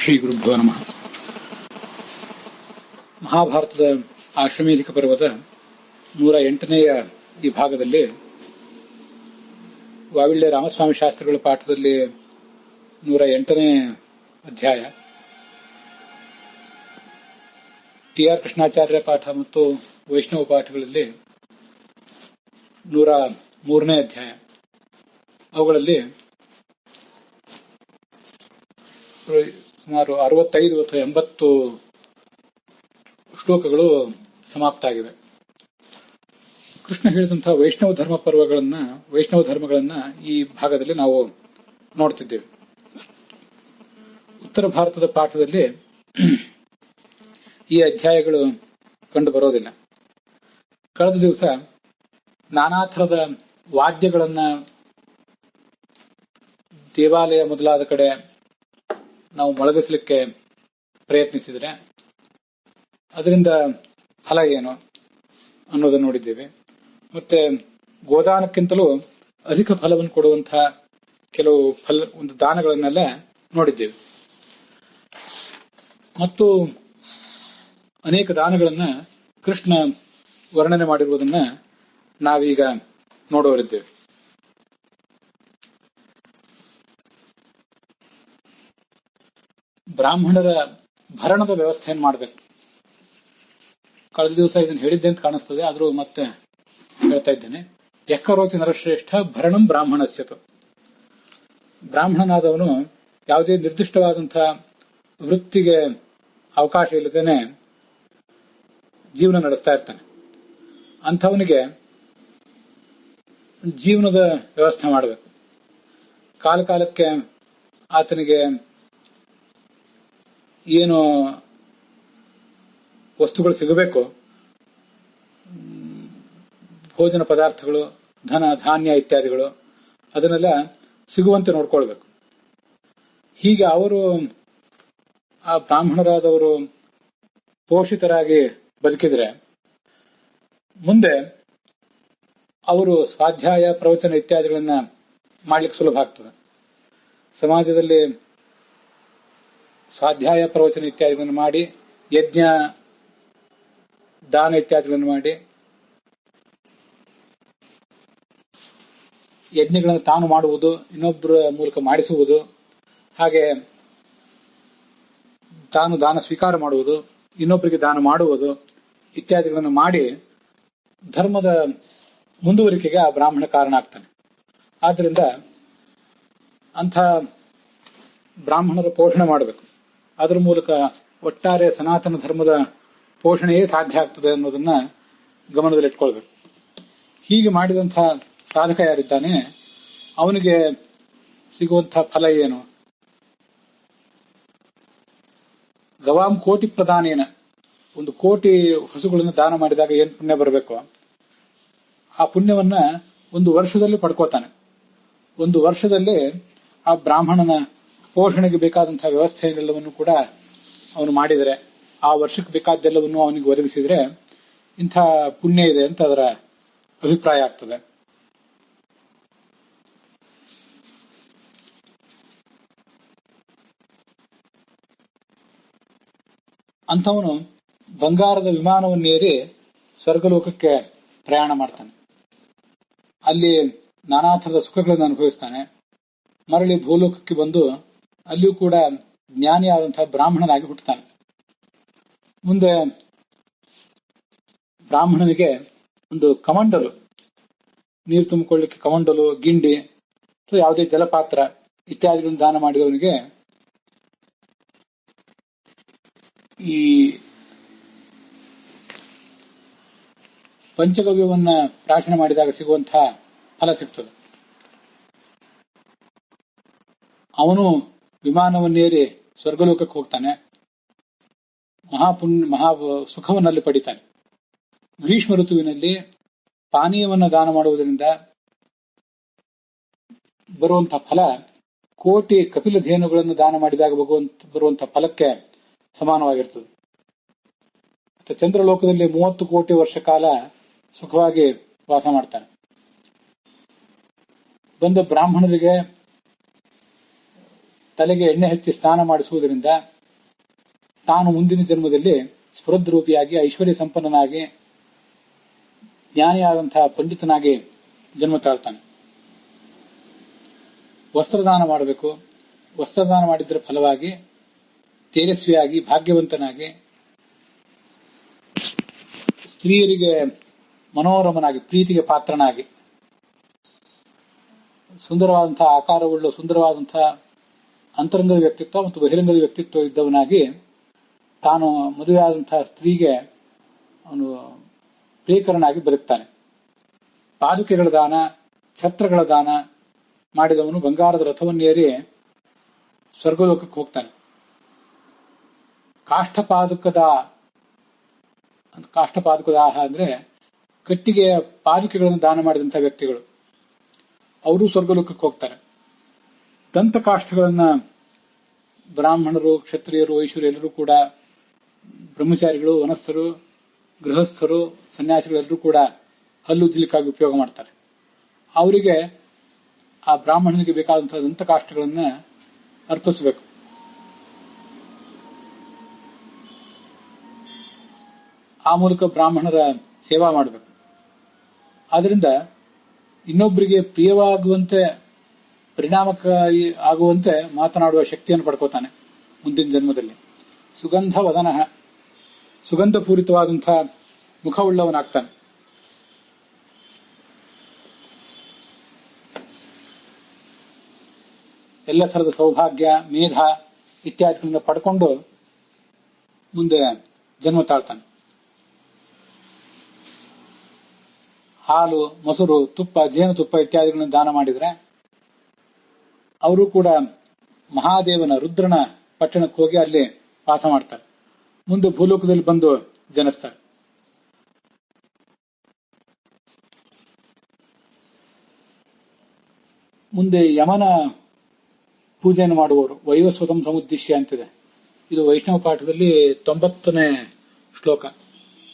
ಶ್ರೀ ಗುರುಭ್ಯೋ ನಮಃ. ಮಹಾಭಾರತದ ಆಶ್ವಮೇಧಿಕ ಪರ್ವದ 108ನೇಯ ಈ ಭಾಗದಲ್ಲಿ ವಾವಿಳ್ಯ ರಾಮಸ್ವಾಮಿ ಶಾಸ್ತ್ರಿಗಳ ಪಾಠದಲ್ಲಿ 108ನೇ ಅಧ್ಯಾಯ, ಟಿ.ಆರ್. ಕೃಷ್ಣಾಚಾರ್ಯ ಪಾಠ ಮತ್ತು ವೈಷ್ಣವ ಪಾಠಗಳಲ್ಲಿ 103ನೇ ಅಧ್ಯಾಯ. ಅವುಗಳಲ್ಲಿ ಸುಮಾರು 65 ಅಥವಾ 80 ಶ್ಲೋಕಗಳು ಸಮಾಪ್ತ ಆಗಿವೆ. ಕೃಷ್ಣ ಹೇಳಿದಂತಹ ವೈಷ್ಣವ ಧರ್ಮಗಳನ್ನ ಈ ಭಾಗದಲ್ಲಿ ನಾವು ನೋಡ್ತಿದ್ದೇವೆ. ಉತ್ತರ ಭಾರತದ ಪಾಠದಲ್ಲಿ ಈ ಅಧ್ಯಾಯಗಳು ಕಂಡು ಬರೋದಿಲ್ಲ. ಕಳೆದ ದಿವಸ ನಾನಾ ಥರದ ವಾದ್ಯಗಳನ್ನ ದೇವಾಲಯ ಮೊದಲಾದ ಕಡೆ ನಾವು ಮೊಳಗಿಸಲಿಕ್ಕೆ ಪ್ರಯತ್ನಿಸಿದರೆ ಅದರಿಂದ ಫಲ ಏನು ಅನ್ನೋದನ್ನು ನೋಡಿದ್ದೇವೆ. ಮತ್ತೆ ಗೋದಾನಕ್ಕಿಂತಲೂ ಅಧಿಕ ಫಲವನ್ನು ಕೊಡುವಂತಹ ಕೆಲವು ಒಂದು ದಾನಗಳನ್ನೆಲ್ಲ ನೋಡಿದ್ದೇವೆ. ಮತ್ತು ಅನೇಕ ದಾನಗಳನ್ನ ಕೃಷ್ಣ ವರ್ಣನೆ ಮಾಡಿರುವುದನ್ನ ನಾವೀಗ ನೋಡೋರಿದ್ದೇವೆ. ಬ್ರಾಹ್ಮಣರ ಭರಣದ ವ್ಯವಸ್ಥೆಯನ್ನು ಮಾಡಬೇಕು. ಕಳೆದ ದಿವಸ ಇದನ್ನು ಹೇಳಿದ್ದೆ ಅಂತ ಕಾಣಿಸ್ತದೆ, ಆದರೂ ಮತ್ತೆ ಹೇಳ್ತಾ ಇದ್ದೇನೆ. ಯಕ್ಕರೋತಿ ನರಶ್ರೇಷ್ಠ ಭರಣಂ ಬ್ರಾಹ್ಮಣಸ್ಯತು. ಬ್ರಾಹ್ಮಣನಾದವನು ಯಾವುದೇ ನಿರ್ದಿಷ್ಟವಾದಂತಹ ವೃತ್ತಿಗೆ ಅವಕಾಶ ಇಲ್ಲದೇನೆ ಜೀವನ ನಡೆಸ್ತಾ ಇರ್ತಾನೆ. ಅಂಥವನಿಗೆ ಜೀವನದ ವ್ಯವಸ್ಥೆ ಮಾಡಬೇಕು. ಕಾಲಕ್ಕೆ ಆತನಿಗೆ ಏನು ವಸ್ತುಗಳು ಸಿಗಬೇಕು, ಭೋಜನ ಪದಾರ್ಥಗಳು, ಧಾನ್ಯ ಇತ್ಯಾದಿಗಳು, ಅದನ್ನೆಲ್ಲ ಸಿಗುವಂತೆ ನೋಡ್ಕೊಳ್ಬೇಕು. ಹೀಗೆ ಆ ಬ್ರಾಹ್ಮಣರಾದವರು ಪೋಷಿತರಾಗಿ ಬದುಕಿದ್ರೆ ಮುಂದೆ ಅವರು ಸ್ವಾಧ್ಯಾಯ, ಪ್ರವಚನ ಇತ್ಯಾದಿಗಳನ್ನ ಮಾಡ್ಲಿಕ್ಕೆ ಸುಲಭ ಆಗ್ತದೆ. ಸಮಾಜದಲ್ಲಿ ಸ್ವಾಧ್ಯಾಯ, ಪ್ರವಚನ ಇತ್ಯಾದಿಗಳನ್ನು ಮಾಡಿ, ಯಜ್ಞ, ದಾನ ಇತ್ಯಾದಿಗಳನ್ನು ಮಾಡಿ, ಯಜ್ಞಗಳನ್ನು ತಾನು ಮಾಡುವುದು, ಇನ್ನೊಬ್ಬರ ಮೂಲಕ ಮಾಡಿಸುವುದು, ಹಾಗೆ ತಾನು ದಾನ ಸ್ವೀಕಾರ ಮಾಡುವುದು, ಇನ್ನೊಬ್ಬರಿಗೆ ದಾನ ಮಾಡುವುದು ಇತ್ಯಾದಿಗಳನ್ನು ಮಾಡಿ ಧರ್ಮದ ಮುಂದುವರಿಕೆಗೆ ಆ ಬ್ರಾಹ್ಮಣ ಕಾರಣ ಆಗ್ತಾನೆ. ಆದ್ದರಿಂದ ಅಂಥ ಬ್ರಾಹ್ಮಣರ ಪೋಷಣೆ ಮಾಡಬೇಕು. ಅದರ ಮೂಲಕ ಒಟ್ಟಾರೆ ಸನಾತನ ಧರ್ಮದ ಪೋಷಣೆಯೇ ಸಾಧ್ಯ ಆಗ್ತದೆ ಅನ್ನೋದನ್ನ ಗಮನದಲ್ಲಿಟ್ಕೊಳ್ಬೇಕು. ಹೀಗೆ ಮಾಡಿದಂತಹ ಸಾಧಕ ಯಾರಿದ್ದಾನೆ ಅವನಿಗೆ ಸಿಗುವಂತಹ ಫಲ ಏನು? ಗವಾಂ ಕೋಟಿ ಪ್ರದಾನೇನ, 1 ಕೋಟಿ ಹಸುಗಳನ್ನು ದಾನ ಮಾಡಿದಾಗ ಏನು ಪುಣ್ಯ ಬರಬೇಕು, ಆ ಪುಣ್ಯವನ್ನ 1 ವರ್ಷದಲ್ಲಿ ಪಡ್ಕೋತಾನೆ. 1 ವರ್ಷದಲ್ಲಿ ಆ ಬ್ರಾಹ್ಮಣನ ಪೋಷಣೆಗೆ ಬೇಕಾದಂತಹ ವ್ಯವಸ್ಥೆಯೆಲ್ಲವನ್ನು ಕೂಡ ಅವನು ಮಾಡಿದರೆ, ಆ ವರ್ಷಕ್ಕೆ ಬೇಕಾದ್ದೆಲ್ಲವನ್ನು ಅವನಿಗೆ ಒದಗಿಸಿದ್ರೆ ಇಂಥ ಪುಣ್ಯ ಇದೆ ಅಂತ ಅದರ ಅಭಿಪ್ರಾಯ ಆಗ್ತದೆ. ಅಂಥವನು ಬಂಗಾರದ ವಿಮಾನವನ್ನೇರಿ ಸ್ವರ್ಗಲೋಕಕ್ಕೆ ಪ್ರಯಾಣ ಮಾಡ್ತಾನೆ. ಅಲ್ಲಿ ನಾನಾ ಥರದ ಸುಖಗಳನ್ನು ಅನುಭವಿಸ್ತಾನೆ. ಮರಳಿ ಭೂಲೋಕಕ್ಕೆ ಬಂದು ಅಲ್ಲಿಯೂ ಕೂಡ ಜ್ಞಾನಿಯಾದಂತಹ ಬ್ರಾಹ್ಮಣನಾಗಿ ಹುಟ್ಟುತ್ತಾನೆ. ಮುಂದೆ ಬ್ರಾಹ್ಮಣನಿಗೆ ಒಂದು ಕಮಂಡಲು, ನೀರು ತುಂಬಿಕೊಳ್ಳಿಕ್ಕೆ ಕಮಂಡಲು, ಗಿಂಡಿ ಅಥವಾ ಯಾವುದೇ ಜಲಪಾತ್ರ ಇತ್ಯಾದಿಗಳನ್ನು ದಾನ ಮಾಡಿದವನಿಗೆ ಈ ಪಂಚಗವ್ಯವನ್ನ ಪ್ರಾಶನ ಮಾಡಿದಾಗ ಸಿಗುವಂತಹ ಫಲ ಸಿಗ್ತದೆ. ಅವನು ವಿಮಾನವನ್ನೇರಿ ಸ್ವರ್ಗಲೋಕಕ್ಕೆ ಹೋಗ್ತಾನೆ. ಮಹಾ ಸುಖವನ್ನಲ್ಲಿ ಪಡಿತಾನೆ. ಗ್ರೀಷ್ಮ ಋತುವಿನಲ್ಲಿ ಪಾನೀಯವನ್ನು ದಾನ ಮಾಡುವುದರಿಂದ ಬರುವಂತಹ ಫಲ ಕೋಟಿ ಕಪಿಲ ಧೇನುಗಳನ್ನು ದಾನ ಮಾಡಿದಾಗ ಬರುವಂತಹ ಫಲಕ್ಕೆ ಸಮಾನವಾಗಿರ್ತದೆ. ಮತ್ತೆ ಚಂದ್ರಲೋಕದಲ್ಲಿ 30 ಕೋಟಿ ವರ್ಷ ಕಾಲ ಸುಖವಾಗಿ ವಾಸ ಮಾಡ್ತಾನೆ. ಬಂದ ಬ್ರಾಹ್ಮಣರಿಗೆ ತಲೆಗೆ ಎಣ್ಣೆ ಹಚ್ಚಿ ಸ್ನಾನ ಮಾಡಿಸುವುದರಿಂದ ತಾನು ಮುಂದಿನ ಜನ್ಮದಲ್ಲಿ ಸ್ಫುರದ್ರೂಪಿಯಾಗಿ ಐಶ್ವರ್ಯ ಸಂಪನ್ನನಾಗಿ ಜ್ಞಾನಿಯಾದಂತಹ ಪಂಡಿತನಾಗಿ ಜನ್ಮ ತಾಳ್ತಾನೆ. ವಸ್ತ್ರದಾನ ಮಾಡಬೇಕು. ವಸ್ತ್ರದಾನ ಮಾಡಿದ್ದರ ಫಲವಾಗಿ ತೇಜಸ್ವಿಯಾಗಿ ಭಾಗ್ಯವಂತನಾಗಿ ಸ್ತ್ರೀಯರಿಗೆ ಮನೋರಮನಾಗಿ ಪ್ರೀತಿಗೆ ಪಾತ್ರನಾಗಿ ಸುಂದರವಾದಂತಹ ಆಕಾರವುಳ್ಳ ಸುಂದರವಾದಂತಹ ಅಂತರಂಗದ ವ್ಯಕ್ತಿತ್ವ ಮತ್ತು ಬಹಿರಂಗದ ವ್ಯಕ್ತಿತ್ವ ಇದ್ದವನಾಗಿ ತಾನು ಮದುವೆಯಾದಂತಹ ಸ್ತ್ರೀಗೆ ಅವನು ಪ್ರಿಯಕರನಾಗಿ ಬದುಕ್ತಾನೆ. ಪಾದುಕೆಗಳ ದಾನ, ಛತ್ರಗಳ ದಾನ ಮಾಡಿದವನು ಬಂಗಾರದ ರಥವನ್ನೇರಿ ಸ್ವರ್ಗಲೋಕಕ್ಕೆ ಹೋಗ್ತಾನೆ. ಕಾಷ್ಠಪಾದುಕದಾಹ ಅಂದ್ರೆ ಕಟ್ಟಿಗೆಯ ಪಾದುಕೆಗಳನ್ನು ದಾನ ಮಾಡಿದಂತಹ ವ್ಯಕ್ತಿಗಳು, ಅವರು ಸ್ವರ್ಗಲೋಕಕ್ಕೆ ಹೋಗ್ತಾರೆ. ದಂತಕಾಷ್ಠಗಳನ್ನ ಬ್ರಾಹ್ಮಣರು, ಕ್ಷತ್ರಿಯರು, ವೈಶ್ಯರು ಎಲ್ಲರೂ ಕೂಡ, ಬ್ರಹ್ಮಚಾರಿಗಳು, ವನಸ್ಥರು, ಗೃಹಸ್ಥರು, ಸನ್ಯಾಸಿಗಳೆಲ್ಲರೂ ಕೂಡ ಹಲ್ಲುಜ್ಜಲಿಕ್ಕಾಗಿ ಉಪಯೋಗ ಮಾಡ್ತಾರೆ. ಅವರಿಗೆ ಆ ಬ್ರಾಹ್ಮಣನಿಗೆ ಬೇಕಾದಂತಹ ದಂತಕಾಷ್ಠಗಳನ್ನ ಅರ್ಪಿಸಬೇಕು. ಆ ಮೂಲಕ ಬ್ರಾಹ್ಮಣರ ಸೇವಾ ಮಾಡಬೇಕು. ಆದ್ರಿಂದ ಇನ್ನೊಬ್ಬರಿಗೆ ಪ್ರಿಯವಾಗುವಂತೆ, ಪರಿಣಾಮಕಾರಿ ಆಗುವಂತೆ ಮಾತನಾಡುವ ಶಕ್ತಿಯನ್ನು ಪಡ್ಕೋತಾನೆ ಮುಂದಿನ ಜನ್ಮದಲ್ಲಿ. ಸುಗಂಧ ವದನ, ಸುಗಂಧಪೂರಿತವಾದಂತಹ ಮುಖವುಳ್ಳವನಾಗ್ತಾನೆ. ಎಲ್ಲ ಥರದ ಸೌಭಾಗ್ಯ, ಮೇಧ ಇತ್ಯಾದಿಗಳಿಂದ ಪಡ್ಕೊಂಡು ಮುಂದೆ ಜನ್ಮ ತಾಳ್ತಾನೆ. ಹಾಲು, ಮೊಸರು, ತುಪ್ಪ, ಜೇನುತುಪ್ಪ ಇತ್ಯಾದಿಗಳನ್ನು ದಾನ ಮಾಡಿದ್ರೆ ಅವರು ಕೂಡ ಮಹಾದೇವನ, ರುದ್ರನ ಪಟ್ಟಣಕ್ಕೆ ಹೋಗಿ ಅಲ್ಲಿ ವಾಸ ಮಾಡ್ತಾರೆ. ಮುಂದೆ ಭೂಲೋಕದಲ್ಲಿ ಬಂದು ಜನಿಸ್ತಾರೆ. ಮುಂದೆ ಯಮನ ಪೂಜೆಯನ್ನು ಮಾಡುವವರು ವೈವಸ್ವತಂ ಸಮುದ್ದೇಶ್ಯ ಅಂತಿದೆ. ಇದು ವೈಷ್ಣವ ಪಾಠದಲ್ಲಿ 90ನೇ ಶ್ಲೋಕ,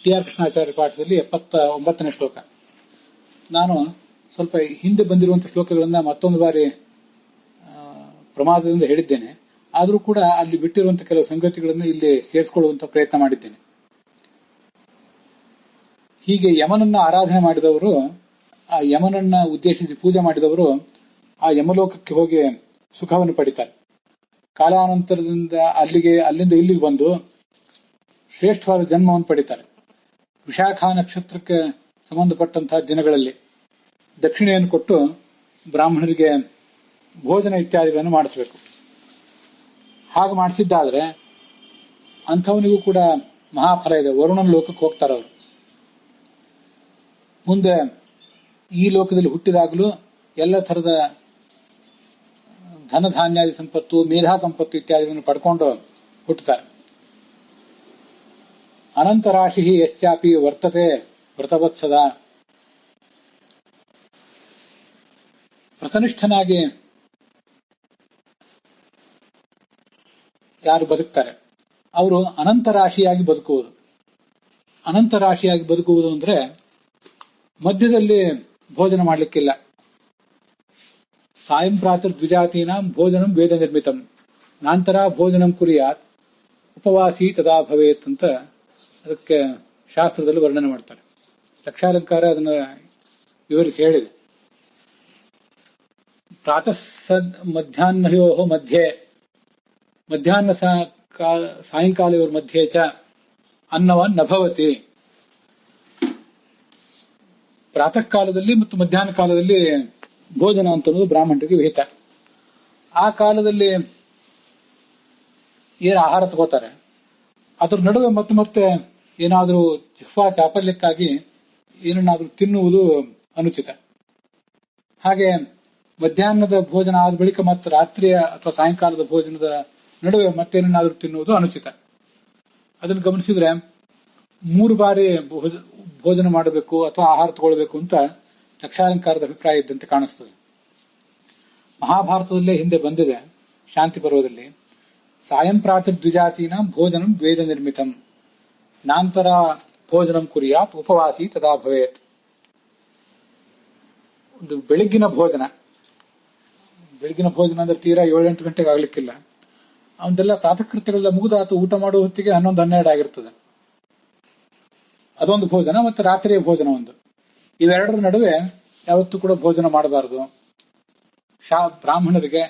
ಟಿ ಆರ್ ಕೃಷ್ಣಾಚಾರ್ಯ ಪಾಠದಲ್ಲಿ 79ನೇ ಶ್ಲೋಕ. ನಾನು ಸ್ವಲ್ಪ ಹಿಂದೆ ಬಂದಿರುವಂತಹ ಶ್ಲೋಕಗಳನ್ನ ಮತ್ತೊಂದು ಬಾರಿ ಪ್ರಮಾದದಿಂದ ಹೇಳಿದ್ದೇನೆ. ಆದರೂ ಕೂಡ ಅಲ್ಲಿ ಬಿಟ್ಟಿರುವಂತಹ ಕೆಲವು ಸಂಗತಿಗಳನ್ನು ಇಲ್ಲಿ ಸೇರಿಸಿಕೊಳ್ಳುವಂತ ಪ್ರಯತ್ನ ಮಾಡಿದ್ದೇನೆ. ಹೀಗೆ ಯಮನನ್ನ ಆರಾಧನೆ ಮಾಡಿದವರು, ಆ ಯಮನನ್ನ ಉದ್ದೇಶಿಸಿ ಪೂಜೆ ಮಾಡಿದವರು ಆ ಯಮಲೋಕಕ್ಕೆ ಹೋಗಿ ಸುಖವನ್ನು ಪಡಿತಾರೆ. ಕಾಲಾನಂತರದಿಂದ ಅಲ್ಲಿಂದ ಇಲ್ಲಿಗೆ ಬಂದು ಶ್ರೇಷ್ಠವಾದ ಜನ್ಮವನ್ನು ಪಡಿತಾರೆ. ವಿಶಾಖ ನಕ್ಷತ್ರಕ್ಕೆ ಸಂಬಂಧಪಟ್ಟಂತಹ ದಿನಗಳಲ್ಲಿ ದಕ್ಷಿಣೆಯನ್ನು ಕೊಟ್ಟು ಬ್ರಾಹ್ಮಣರಿಗೆ ಭೋಜನ ಇತ್ಯಾದಿಗಳನ್ನು ಮಾಡಿಸಬೇಕು. ಹಾಗೆ ಮಾಡಿಸಿದ್ದಾದ್ರೆ ಅಂಥವನಿಗೂ ಕೂಡ ಮಹಾಫಲ ಇದೆ. ವರುಣನ ಲೋಕಕ್ಕೆ ಹೋಗ್ತಾರೆ ಅವರು. ಮುಂದೆ ಈ ಲೋಕದಲ್ಲಿ ಹುಟ್ಟಿದಾಗಲೂ ಎಲ್ಲ ಥರದ ಧನಧಾನ್ಯಾದಿ ಸಂಪತ್ತು, ಮೇಧಾ ಸಂಪತ್ತು ಇತ್ಯಾದಿಗಳನ್ನು ಪಡ್ಕೊಂಡು ಹುಟ್ಟುತ್ತಾರೆ. ಅನಂತರಾಶಿ ಯಶ್ಚಾಪಿ ವರ್ತತೆ ವ್ರತವತ್ಸದ, ವ್ರತನಿಷ್ಠನಾಗಿ ಯಾರು ಬದುಕ್ತಾರೆ ಅವರು ಅನಂತರಾಶಿಯಾಗಿ ಬದುಕುವುದು. ಅನಂತರಾಶಿಯಾಗಿ ಬದುಕುವುದು ಅಂದ್ರೆ ಮಧ್ಯದಲ್ಲಿ ಭೋಜನ ಮಾಡಲಿಕ್ಕಿಲ್ಲ. ಸಾಯಂ ಪ್ರಾತರ್ ದ್ವಿಜಾತೀನಾಂ ಭೋಜನಂ ವೇದ ನಿರ್ಮಿತಂ ನಾಂತರ ಭೋಜನಂ ಕುರಿಯಾತ್ ಉಪವಾಸಿ ತದಾ ಭವೇತ್ ಅಂತ ಅದಕ್ಕೆ ಶಾಸ್ತ್ರದಲ್ಲಿ ವರ್ಣನೆ ಮಾಡ್ತಾರೆ. ಲಕ್ಷಾಲಂಕಾರ ಅದನ್ನ ವಿವರಿಸಿ ಹೇಳಿದೆ. ಪ್ರಾತಃ ಮಧ್ಯಾಹ್ನಯೋ ಮಧ್ಯೆ, ಮಧ್ಯಾಹ್ನ ಸಾಯಂಕಾಲಯೋರ್ ಮಧ್ಯೆ ಚ ಅನ್ನವನ್ ನಭವತಿ. ಪ್ರಾತಃ ಕಾಲದಲ್ಲಿ ಮತ್ತು ಮಧ್ಯಾಹ್ನ ಕಾಲದಲ್ಲಿ ಭೋಜನ ಅಂತ ಅನ್ನೋದು ಬ್ರಾಹ್ಮಣರಿಗೆ ವಿಹಿತ. ಆ ಕಾಲದಲ್ಲಿ ಏನು ಆಹಾರ ತಗೋತಾರೆ ಅದ್ರ ನಡುವೆ ಮತ್ತೆ ಏನಾದರೂ ಜಿಹ್ವಾ ಚಾಪಲ್ಯಕ್ಕಾಗಿ ಏನನ್ನಾದ್ರೂ ತಿನ್ನುವುದು ಅನುಚಿತ. ಹಾಗೆ ಮಧ್ಯಾಹ್ನದ ಭೋಜನ ಆದ ಬಳಿಕ ಮತ್ತು ರಾತ್ರಿಯ ಅಥವಾ ಸಾಯಂಕಾಲದ ಭೋಜನದ ನಡುವೆ ಮತ್ತೇನಾದ್ರೂ ತಿನ್ನುವುದು ಅನುಚಿತ. ಅದನ್ನು ಗಮನಿಸಿದ್ರೆ 3 ಬಾರಿ ಭೋಜನ ಮಾಡಬೇಕು ಅಥವಾ ಆಹಾರ ತಗೊಳ್ಬೇಕು ಅಂತ ಲಕ್ಷಾಲಂಕಾರದ ಅಭಿಪ್ರಾಯ ಇದ್ದಂತೆ ಕಾಣಿಸ್ತದೆ. ಮಹಾಭಾರತದಲ್ಲೇ ಹಿಂದೆ ಬಂದಿದೆ ಶಾಂತಿ ಪರ್ವದಲ್ಲಿ, ಸಾಯಂ ಪ್ರಾತರ್ ದ್ವಿಜಾತೀನ ಭೋಜನಂ ವೇದ ನಿರ್ಮಿತಂ ನಾಂತರ ಭೋಜನಂ ಕುರಿಯಾತ್ ಉಪವಾಸಿ ತದಾ ಭವೇತ್. ಒಂದು ಬೆಳಗ್ಗಿನ ಭೋಜನ ಅಂದ್ರೆ ತೀರಾ 7-8 ಗಂಟೆಗೆ ಆಗ್ಲಿಕ್ಕಿಲ್ಲ. ಅವನ್ನೆಲ್ಲ ಪ್ರಾತಃಕೃತ್ಯಗಳೆಲ್ಲ ಮುಗಿದಾತು, ಊಟ ಮಾಡುವ ಹೊತ್ತಿಗೆ 11-12 ಆಗಿರ್ತದೆ. ಅದೊಂದು ಭೋಜನ, ಮತ್ತು ರಾತ್ರಿಯ ಭೋಜನ ಒಂದು. ಇವೆರಡರ ನಡುವೆ ಯಾವತ್ತೂ ಕೂಡ ಭೋಜನ ಮಾಡಬಾರದು. ಬ್ರಾಹ್ಮಣರಿಗೆ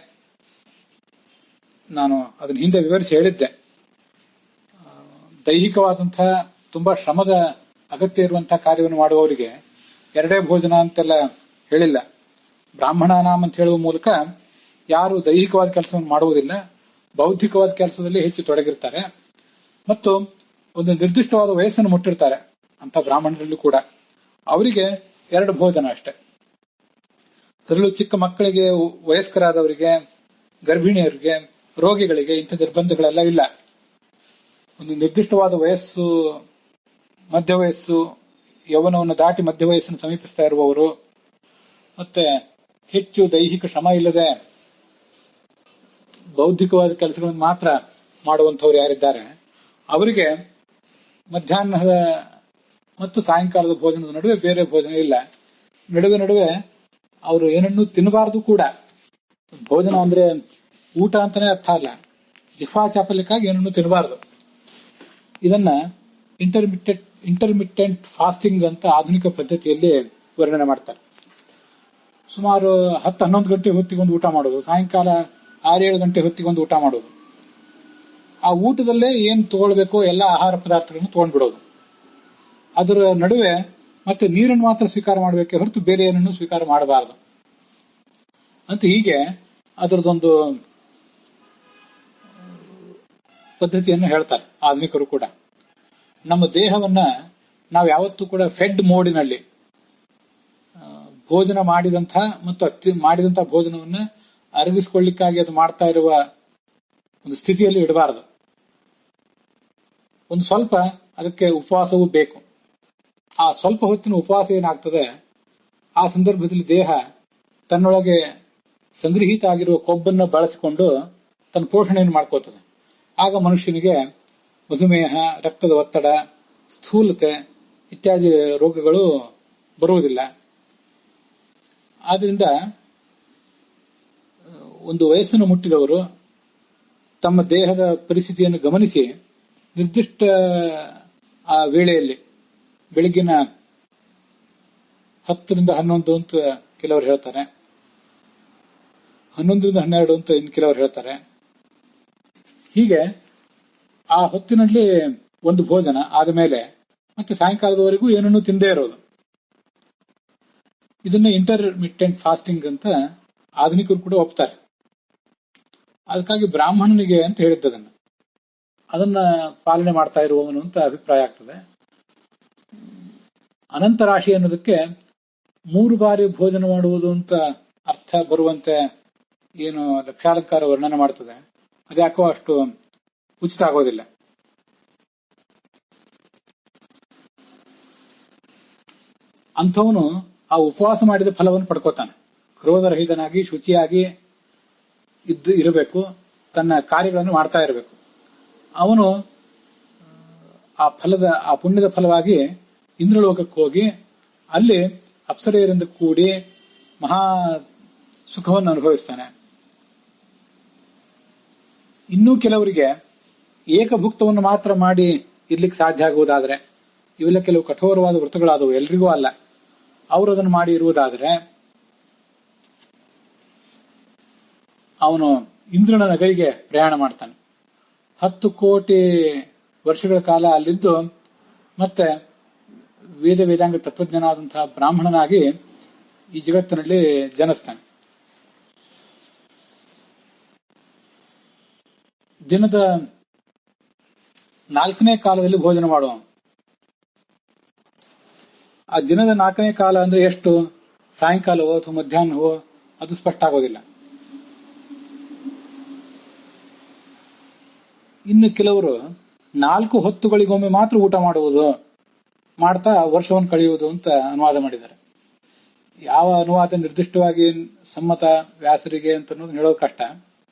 ನಾನು ಅದನ್ನ ಹಿಂದೆ ವಿವರಿಸಿ ಹೇಳಿದ್ದೆ, ದೈಹಿಕವಾದಂತಹ ತುಂಬಾ ಶ್ರಮದ ಅಗತ್ಯ ಇರುವಂತಹ ಕಾರ್ಯವನ್ನು ಮಾಡುವವರಿಗೆ ಎರಡೇ ಭೋಜನ ಅಂತೆಲ್ಲ ಹೇಳಿಲ್ಲ. ಬ್ರಾಹ್ಮಣನಾಮ್ ಅಂತ ಹೇಳುವ ಮೂಲಕ ಯಾರು ದೈಹಿಕವಾದ ಕೆಲಸವನ್ನು ಮಾಡುವುದಿಲ್ಲ, ಬೌದ್ಧಿಕವಾದ ಕೆಲಸದಲ್ಲಿ ಹೆಚ್ಚು ತೊಡಗಿರ್ತಾರೆ ಮತ್ತು ಒಂದು ನಿರ್ದಿಷ್ಟವಾದ ವಯಸ್ಸನ್ನು ಮುಟ್ಟಿರ್ತಾರೆ ಅಂತ ಬ್ರಾಹ್ಮಣರಲ್ಲೂ ಕೂಡ, ಅವರಿಗೆ 2 ಭೋಜನ ಅಷ್ಟೇ. ಅದರಲ್ಲೂ ಚಿಕ್ಕ ಮಕ್ಕಳಿಗೆ, ವಯಸ್ಕರಾದವರಿಗೆ, ಗರ್ಭಿಣಿಯರಿಗೆ, ರೋಗಿಗಳಿಗೆ ಇಂಥ ನಿರ್ಬಂಧಗಳೆಲ್ಲ ಇಲ್ಲ. ಒಂದು ನಿರ್ದಿಷ್ಟವಾದ ವಯಸ್ಸು, ಮಧ್ಯ ವಯಸ್ಸು, ಯೌವನವನ್ನು ದಾಟಿ ಮಧ್ಯ ವಯಸ್ಸನ್ನು ಸಮೀಪಿಸ್ತಾ ಇರುವವರು, ಮತ್ತೆ ಹೆಚ್ಚು ದೈಹಿಕ ಶ್ರಮ ಇಲ್ಲದೆ ಬೌದ್ಧಿಕವಾದ ಕೆಲಸಗಳನ್ನು ಮಾತ್ರ ಮಾಡುವಂತವ್ರು ಯಾರಿದ್ದಾರೆ ಅವರಿಗೆ ಮಧ್ಯಾಹ್ನದ ಮತ್ತು ಸಾಯಂಕಾಲದ ಭೋಜನದ ನಡುವೆ ಬೇರೆ ಭೋಜನ ಇಲ್ಲ. ನಡುವೆ ಅವರು ಏನನ್ನೂ ತಿನ್ನಬಾರದು ಕೂಡ. ಭೋಜನ ಅಂದ್ರೆ ಊಟ ಅಂತಾನೆ ಅರ್ಥ ಅಲ್ಲ, ಜಿಫಾ ಚಾಪಲ್ಯಕ್ಕಾಗಿ ಏನನ್ನೂ ತಿನ್ನಬಾರದು. ಇದನ್ನ ಇಂಟರ್ಮಿಟೆಂಟ್ ಫಾಸ್ಟಿಂಗ್ ಅಂತ ಆಧುನಿಕ ಪದ್ಧತಿಯಲ್ಲಿ ವರ್ಣನೆ ಮಾಡ್ತಾರೆ. ಸುಮಾರು 10-11 ಗಂಟೆ ಹೊತ್ತಿಗೊಂದು ಊಟ ಮಾಡೋದು, ಸಾಯಂಕಾಲ 6-7 ಗಂಟೆ ಹೊತ್ತಿಗೊಂದು ಊಟ ಮಾಡೋದು. ಆ ಊಟದಲ್ಲೇ ಏನ್ ತಗೊಳ್ಬೇಕೋ ಎಲ್ಲ ಆಹಾರ ಪದಾರ್ಥಗಳನ್ನು ತಗೊಂಡ್ಬಿಡೋದು. ಅದರ ನಡುವೆ ಮತ್ತೆ ನೀರನ್ನು ಮಾತ್ರ ಸ್ವೀಕಾರ ಮಾಡಬೇಕೆ ಹೊರತು ಬೇರೆ ಏನನ್ನು ಸ್ವೀಕಾರ ಮಾಡಬಾರದು ಅಂತ ಹೀಗೆ ಅದರದೊಂದು ಪದ್ಧತಿಯನ್ನು ಹೇಳ್ತಾರೆ ಆಧುನಿಕರು ಕೂಡ. ನಮ್ಮ ದೇಹವನ್ನ ನಾವು ಯಾವತ್ತೂ ಕೂಡ ಫೆಡ್ ಮೋಡಿನಲ್ಲಿ ಭೋಜನ ಮಾಡಿದಂತಹ ಮತ್ತು ಮಾಡಿದಂತಹ ಭೋಜನವನ್ನ ಅರಗಿಸಿಕೊಳ್ಳಿಕ್ಕಾಗಿ ಅದು ಮಾಡ್ತಾ ಇರುವ ಒಂದು ಸ್ಥಿತಿಯಲ್ಲಿ ಇಡಬಾರದು. ಒಂದು ಸ್ವಲ್ಪ ಅದಕ್ಕೆ ಉಪವಾಸವೂ ಬೇಕು. ಆ ಸ್ವಲ್ಪ ಹೊತ್ತಿನ ಉಪವಾಸ ಏನಾಗ್ತದೆ, ಆ ಸಂದರ್ಭದಲ್ಲಿ ದೇಹ ತನ್ನೊಳಗೆ ಸಂಗ್ರಹಿತ ಆಗಿರುವ ಕೊಬ್ಬನ್ನು ಬಳಸಿಕೊಂಡು ತನ್ನ ಪೋಷಣೆಯನ್ನು ಮಾಡ್ಕೋತದೆ. ಆಗ ಮನುಷ್ಯನಿಗೆ ಮಧುಮೇಹ, ರಕ್ತದ ಒತ್ತಡ, ಸ್ಥೂಲತೆ ಇತ್ಯಾದಿ ರೋಗಗಳು ಬರುವುದಿಲ್ಲ. ಆದ್ರಿಂದ ಒಂದು ವಯಸ್ಸನ್ನು ಮುಟ್ಟಿದವರು ತಮ್ಮ ದೇಹದ ಪರಿಸ್ಥಿತಿಯನ್ನು ಗಮನಿಸಿ ನಿರ್ದಿಷ್ಟ ಆ ವೇಳೆಯಲ್ಲಿ ಬೆಳಗಿನ 10-11 ಅಂತ ಕೆಲವರು ಹೇಳ್ತಾರೆ, 11-12 ಅಂತ ಇನ್ನು ಕೆಲವರು ಹೇಳ್ತಾರೆ. ಹೀಗೆ ಆ ಹೊತ್ತಿನಲ್ಲಿ ಒಂದು ಭೋಜನ ಆದ ಮೇಲೆ ಮತ್ತೆ ಸಾಯಂಕಾಲದವರೆಗೂ ಏನನ್ನೂ ತಿಂದೇ ಇರೋದು. ಇದನ್ನ ಇಂಟರ್ಮಿಟೆಂಟ್ ಫಾಸ್ಟಿಂಗ್ ಅಂತ ಆಧುನಿಕರು ಕೂಡ ಒಪ್ತಾರೆ. ಅದಕ್ಕಾಗಿ ಬ್ರಾಹ್ಮಣನಿಗೆ ಅಂತ ಹೇಳಿದ್ದದನ್ನ ಅದನ್ನ ಪಾಲನೆ ಮಾಡ್ತಾ ಇರುವವನು ಅಂತ ಅಭಿಪ್ರಾಯ ಆಗ್ತದೆ. ಅನಂತರಾಶಿ ಅನ್ನೋದಕ್ಕೆ 3 ಬಾರಿ ಭೋಜನ ಮಾಡುವುದು ಅಂತ ಅರ್ಥ ಬರುವಂತೆ ಏನು ಲಕ್ಷಾಲಂಕಾರ ವರ್ಣನೆ ಮಾಡ್ತದೆ, ಅದ್ಯಾಕೋ ಅಷ್ಟು ಉಚಿತ ಆಗೋದಿಲ್ಲ. ಅಂಥವನು ಆ ಉಪವಾಸ ಮಾಡಿದ ಫಲವನ್ನು ಪಡ್ಕೋತಾನೆ. ಕ್ರೋಧರಹಿತನಾಗಿ ಶುಚಿಯಾಗಿ ಇರಬೇಕು, ತನ್ನ ಕಾರ್ಯಗಳನ್ನು ಮಾಡ್ತಾ ಇರಬೇಕು. ಅವನು ಆ ಪುಣ್ಯದ ಫಲವಾಗಿ ಇಂದ್ರಲೋಕಕ್ಕೆ ಹೋಗಿ ಅಲ್ಲಿ ಅಪ್ಸರೆಯರಿಂದ ಕೂಡಿ ಮಹಾ ಸುಖವನ್ನು ಅನುಭವಿಸ್ತಾನೆ. ಇನ್ನೂ ಕೆಲವರಿಗೆ ಏಕಭುಕ್ತವನ್ನು ಮಾತ್ರ ಮಾಡಿ ಇರ್ಲಿಕ್ಕೆ ಸಾಧ್ಯ ಆಗುವುದಾದರೆ, ಇವೆಲ್ಲ ಕೆಲವು ಕಠೋರವಾದ ವೃತ್ತಗಳಾದವು, ಎಲ್ರಿಗೂ ಅಲ್ಲ, ಅವರು ಅದನ್ನು ಮಾಡಿ ಇರುವುದಾದರೆ ಅವನು ಇಂದ್ರನ ನಗರಿಗೆ ಪ್ರಯಾಣ ಮಾಡ್ತಾನೆ. 10 ಕೋಟಿ ವರ್ಷಗಳ ಕಾಲ ಅಲ್ಲಿದ್ದು ಮತ್ತೆ ವೇದಾಂಗ ತತ್ವಜ್ಞನಾದಂತಹ ಬ್ರಾಹ್ಮಣನಾಗಿ ಈ ಜಗತ್ತಿನಲ್ಲಿ ಜನಿಸ್ತಾನೆ. ದಿನದ 4ನೇ ಕಾಲದಲ್ಲಿ ಭೋಜನ ಮಾಡುವ. ಆ ದಿನದ 4ನೇ ಕಾಲ ಅಂದ್ರೆ ಎಷ್ಟು, ಸಾಯಂಕಾಲವೋ ಅಥವಾ ಮಧ್ಯಾಹ್ನವೋ ಅದು ಸ್ಪಷ್ಟ ಆಗೋದಿಲ್ಲ. ಇನ್ನು ಕೆಲವರು 4 ಹೊತ್ತುಗಳಿಗೊಮ್ಮೆ ಮಾತ್ರ ಊಟ ಮಾಡುವುದು, ಮಾಡ್ತಾ ವರ್ಷವನ್ನು ಕಳೆಯುವುದು ಅಂತ ಅನುವಾದ ಮಾಡಿದ್ದಾರೆ. ಯಾವ ಅನುವಾದ ನಿರ್ದಿಷ್ಟವಾಗಿ ಸಮ್ಮತ ವ್ಯಾಸರಿಗೆ ಅಂತ ಅನ್ನೋದು ಹೇಳೋದು ಕಷ್ಟ.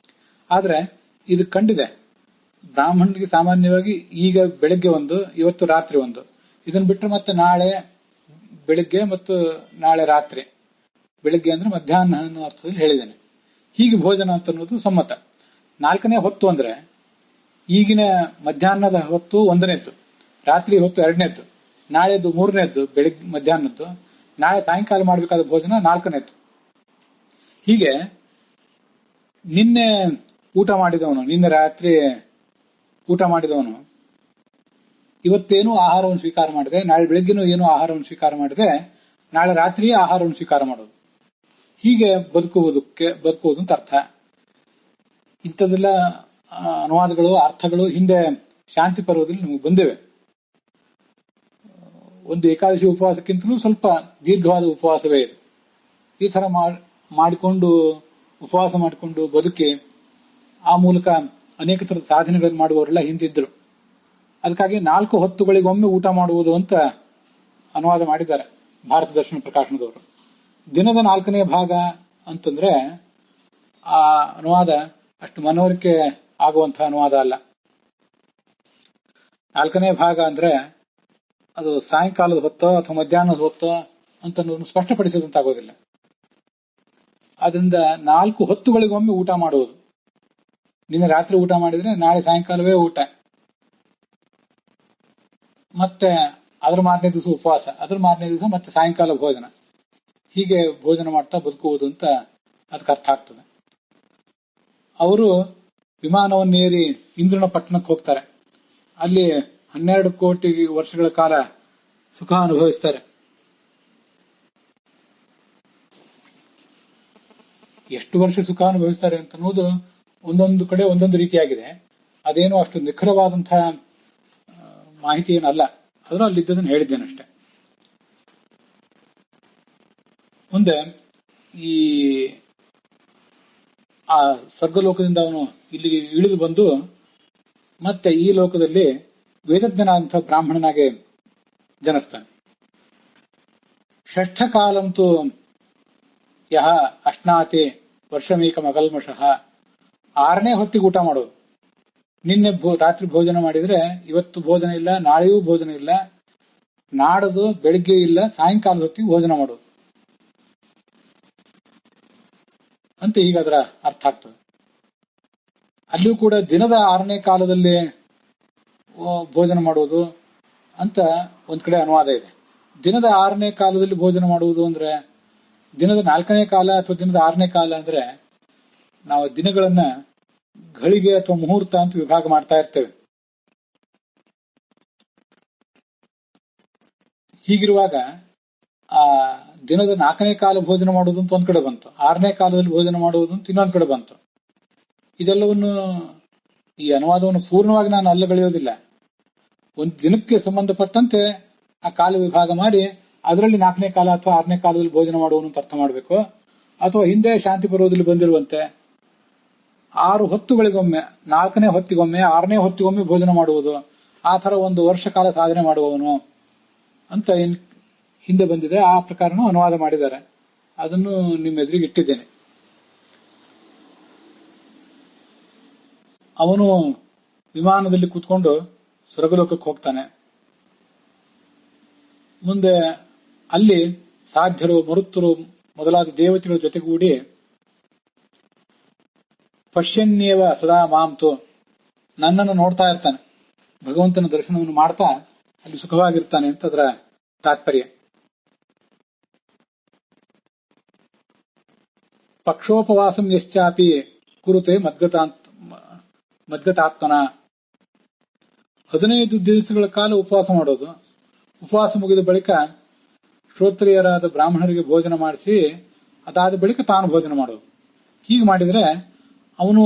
ಆದ್ರೆ ಇದು ಕಂಡಿದೆ. ಬ್ರಾಹ್ಮಣರಿಗೆ ಸಾಮಾನ್ಯವಾಗಿ ಈಗ ಬೆಳಗ್ಗೆ ಒಂದು, ಇವತ್ತು ರಾತ್ರಿ ಒಂದು, ಇದನ್ನ ಬಿಟ್ಟರೆ ಮತ್ತೆ ನಾಳೆ ಬೆಳಗ್ಗೆ ಮತ್ತು ನಾಳೆ ರಾತ್ರಿ. ಬೆಳಗ್ಗೆ ಅಂದ್ರೆ ಮಧ್ಯಾಹ್ನ ಅನ್ನೋ ಅರ್ಥದಲ್ಲಿ ಹೇಳಿದ್ದೇನೆ. ಹೀಗೆ ಭೋಜನ ಅಂತ ಅನ್ನೋದು ಸಮ್ಮತ. 4ನೇ ಹೊತ್ತು ಅಂದ್ರೆ ಈಗಿನ ಮಧ್ಯಾಹ್ನದ ಹೊತ್ತು 1ನೇದ್ದು, ರಾತ್ರಿ ಹೊತ್ತು 2ನೇದ್ದು, ನಾಳೆದು 3ನೇದ್ದು ಬೆಳಿಗ್ಗೆ ಮಧ್ಯಾಹ್ನದ್ದು, ನಾಳೆ ಸಾಯಂಕಾಲ ಮಾಡಬೇಕಾದ ಭೋಜನ 4ನೇದ್ದು. ಹೀಗೆ ನಿನ್ನೆ ಊಟ ಮಾಡಿದವನು, ನಿನ್ನೆ ರಾತ್ರಿ ಊಟ ಮಾಡಿದವನು ಇವತ್ತೇನು ಆಹಾರವನ್ನು ಸ್ವೀಕಾರ ಮಾಡಿದೆ, ನಾಳೆ ಬೆಳಗ್ಗೆನೂ ಏನು ಆಹಾರವನ್ನು ಸ್ವೀಕಾರ ಮಾಡಿದೆ, ನಾಳೆ ರಾತ್ರಿಯೇ ಆಹಾರವನ್ನು ಸ್ವೀಕಾರ ಮಾಡೋದು. ಹೀಗೆ ಬದುಕುವುದು ಅಂತ ಅರ್ಥ. ಇಂಥದೆಲ್ಲ ಅನುವಾದಗಳು, ಅರ್ಥಗಳು ಹಿಂದೆ ಶಾಂತಿ ಪರ್ವದಲ್ಲಿ ನಮಗೆ ಬಂದಿವೆ. ಒಂದು ಏಕಾದಶಿ ಉಪವಾಸಕ್ಕಿಂತಲೂ ಸ್ವಲ್ಪ ದೀರ್ಘವಾದ ಉಪವಾಸವೇ ಇದೆ. ಈ ತರ ಮಾಡಿಕೊಂಡು ಉಪವಾಸ ಮಾಡಿಕೊಂಡು ಬದುಕಿ ಆ ಮೂಲಕ ಅನೇಕ ತರದ ಸಾಧನೆಗಳನ್ನು ಮಾಡುವವರೆಲ್ಲ ಹಿಂದಿದ್ರು. ಅದಕ್ಕಾಗಿ 4 ಹೊತ್ತುಗಳಿಗೊಮ್ಮೆ ಊಟ ಮಾಡುವುದು ಅಂತ ಅನುವಾದ ಮಾಡಿದ್ದಾರೆ ಭಾರತ ದರ್ಶನ ಪ್ರಕಾಶನದವರು. ದಿನದ 4ನೇ ಭಾಗ ಅಂತಂದ್ರೆ ಆ ಅನುವಾದ ಅಷ್ಟು ಮನವರಿಕೆ ಆಗುವಂತಹ ಅನುವಾದ ಅಲ್ಲ. 4ನೇ ಭಾಗ ಅಂದ್ರೆ ಅದು ಸಾಯಂಕಾಲದ ಹೊತ್ತೋ ಅಥವಾ ಮಧ್ಯಾಹ್ನದ ಹೊತ್ತೋ ಅಂತ ಸ್ಪಷ್ಟಪಡಿಸಿದಂತಾಗೋದಿಲ್ಲ. ಅದರಿಂದ 4 ಹೊತ್ತುಗಳಿಗೊಮ್ಮೆ ಊಟ ಮಾಡುವುದು. ನಿನ್ನೆ ರಾತ್ರಿ ಊಟ ಮಾಡಿದ್ರೆ ನಾಳೆ ಸಾಯಂಕಾಲವೇ ಊಟ, ಮತ್ತೆ ಅದ್ರ ಮಾರನೇ ದಿವಸ ಉಪವಾಸ, ಅದ್ರ ಮಾರನೇ ದಿವಸ ಮತ್ತೆ ಸಾಯಂಕಾಲ ಭೋಜನ. ಹೀಗೆ ಭೋಜನ ಮಾಡ್ತಾ ಬದುಕುವುದು ಅಂತ ಅದಕ್ಕೆ ಅರ್ಥ ಆಗ್ತದೆ. ಅವರು ವಿಮಾನವನ್ನೇರಿ ಇಂದ್ರನ ಪಟ್ಟಣಕ್ಕೆ ಹೋಗ್ತಾರೆ. ಅಲ್ಲಿ 12 ಕೋಟಿ ವರ್ಷಗಳ ಕಾಲ ಸುಖ ಅನುಭವಿಸ್ತಾರೆ. ಎಷ್ಟು ವರ್ಷ ಸುಖ ಅನುಭವಿಸ್ತಾರೆ ಅಂತ ಅನ್ನೋದು ಒಂದೊಂದು ಕಡೆ ಒಂದೊಂದು ರೀತಿಯಾಗಿದೆ. ಅದೇನೋ ಅಷ್ಟು ನಿಖರವಾದಂತಹ ಮಾಹಿತಿ ಏನಲ್ಲ, ಆದ್ರೂ ಅಲ್ಲಿದ್ದದನ್ನು ಹೇಳಿದ್ದೇನಷ್ಟೆ. ಮುಂದೆ ಈ ಆ ಸ್ವರ್ಗಲೋಕದಿಂದ ಅವನು ಇಲ್ಲಿಗೆ ಇಳಿದು ಬಂದು ಮತ್ತೆ ಈ ಲೋಕದಲ್ಲಿ ವೇದಜ್ಞನಾದಂತಹ ಬ್ರಾಹ್ಮಣನಾಗೆ ಜನಿಸ್ತಾನೆ. ಷಷ್ಠ ಕಾಲಂತೂ ಯಹ ಅಶ್ನಾತಿ ವರ್ಷಮೇಕಮಕಲ್ಮಷಃ, 6ನೇ ಹೊತ್ತಿಗೆ ಊಟ ಮಾಡೋದು. ನಿನ್ನೆ ರಾತ್ರಿ ಭೋಜನ ಮಾಡಿದ್ರೆ ಇವತ್ತು ಭೋಜನ ಇಲ್ಲ, ನಾಳೆಯೂ ಭೋಜನ ಇಲ್ಲ, ನಾಡದು ಬೆಳಿಗ್ಗೆ ಇಲ್ಲ, ಸಾಯಂಕಾಲದ ಹೊತ್ತಿಗೆ ಭೋಜನ ಮಾಡೋದು ಅಂತ ಈಗ ಅದರ ಅರ್ಥ ಆಗ್ತದೆ. ಅಲ್ಲಿಯೂ ಕೂಡ ದಿನದ 6ನೇ ಕಾಲದಲ್ಲಿ ಭೋಜನ ಮಾಡುವುದು ಅಂತ ಒಂದ್ ಕಡೆ ಅನುವಾದ ಇದೆ. ದಿನದ 6ನೇ ಕಾಲದಲ್ಲಿ ಭೋಜನ ಮಾಡುವುದು ಅಂದ್ರೆ ದಿನದ 4ನೇ ಕಾಲ ಅಥವಾ ದಿನದ 6ನೇ ಕಾಲ ಅಂದ್ರೆ ನಾವು ದಿನಗಳನ್ನ ಘಳಿಗೆ ಅಥವಾ ಮುಹೂರ್ತ ಅಂತ ವಿಭಾಗ ಮಾಡ್ತಾ ಇರ್ತೇವೆ. ಹೀಗಿರುವಾಗ ಆ ದಿನದ 4ನೇ ಕಾಲ ಭೋಜನ ಮಾಡುವುದು ಅಂತ ಒಂದ್ ಕಡೆ ಬಂತು, 6ನೇ ಕಾಲದಲ್ಲಿ ಭೋಜನ ಮಾಡುವುದು ಅಂತ ಇನ್ನೊಂದ್ ಕಡೆ ಬಂತು. ಇದೆಲ್ಲವನ್ನು ಈ ಅನುವಾದವನ್ನು ಪೂರ್ಣವಾಗಿ ನಾನು ಅಲ್ಲಗಳೆಯೋದಿಲ್ಲ. ಒಂದು ದಿನಕ್ಕೆ ಸಂಬಂಧಪಟ್ಟಂತೆ ಆ ಕಾಲ ವಿಭಾಗ ಮಾಡಿ ಅದರಲ್ಲಿ 4ನೇ ಕಾಲ ಅಥವಾ 6ನೇ ಕಾಲದಲ್ಲಿ ಭೋಜನ ಮಾಡುವನು ಅಂತ ಅರ್ಥ ಮಾಡಬೇಕು. ಅಥವಾ ಹಿಂದೆ ಶಾಂತಿ ಪರ್ವದಲ್ಲಿ ಬಂದಿರುವಂತೆ 6 ಹೊತ್ತುಗಳಿಗೊಮ್ಮೆ, 4ನೇ ಹೊತ್ತಿಗೊಮ್ಮೆ, 6ನೇ ಹೊತ್ತಿಗೊಮ್ಮೆ ಭೋಜನ ಮಾಡುವುದು, ಆ ತರ ಒಂದು ವರ್ಷ ಕಾಲ ಸಾಧನೆ ಮಾಡುವವನು ಅಂತ ಹಿಂದೆ ಬಂದಿದೆ. ಆ ಪ್ರಕಾರನೂ ಅನುವಾದ ಮಾಡಿದ್ದಾರೆ. ಅದನ್ನು ನಿಮ್ಮ ಎದುರಿಗೆ ಇಟ್ಟಿದ್ದೇನೆ. ಅವನು ವಿಮಾನದಲ್ಲಿ ಕೂತ್ಕೊಂಡು ಸ್ವರ್ಗಲೋಕಕ್ಕೆ ಹೋಗ್ತಾನೆ. ಮುಂದೆ ಅಲ್ಲಿ ಸಾಧ್ಯರು, ಮರುತ್ತರು ಮೊದಲಾದ ದೇವತೆಗಳ ಜೊತೆಗೂಡಿ ಪಶ್ಯನ್ಯೇವ ಸದಾ ಮಾಂತು, ನನ್ನನ್ನು ನೋಡ್ತಾ ಇರ್ತಾನೆ, ಭಗವಂತನ ದರ್ಶನವನ್ನು ಮಾಡ್ತಾ ಅಲ್ಲಿ ಸುಖವಾಗಿರ್ತಾನೆ ಅಂತ ಅದರ ತಾತ್ಪರ್ಯ. ಪಕ್ಷೋಪವಾಸಂ ಯಶ್ಚಾಪಿ ಕುರುತೆ ಮದ್ಗತಾತ್ಮನ, 15 ದಿವಸಗಳ ಕಾಲ ಉಪವಾಸ ಮಾಡೋದು. ಉಪವಾಸ ಮುಗಿದ ಬಳಿಕ ಶ್ರೋತ್ರಿಯರಾದ ಬ್ರಾಹ್ಮಣರಿಗೆ ಭೋಜನ ಮಾಡಿಸಿ ಅದಾದ ಬಳಿಕ ತಾನು ಭೋಜನ ಮಾಡೋದು. ಹೀಗೆ ಮಾಡಿದ್ರೆ ಅವನು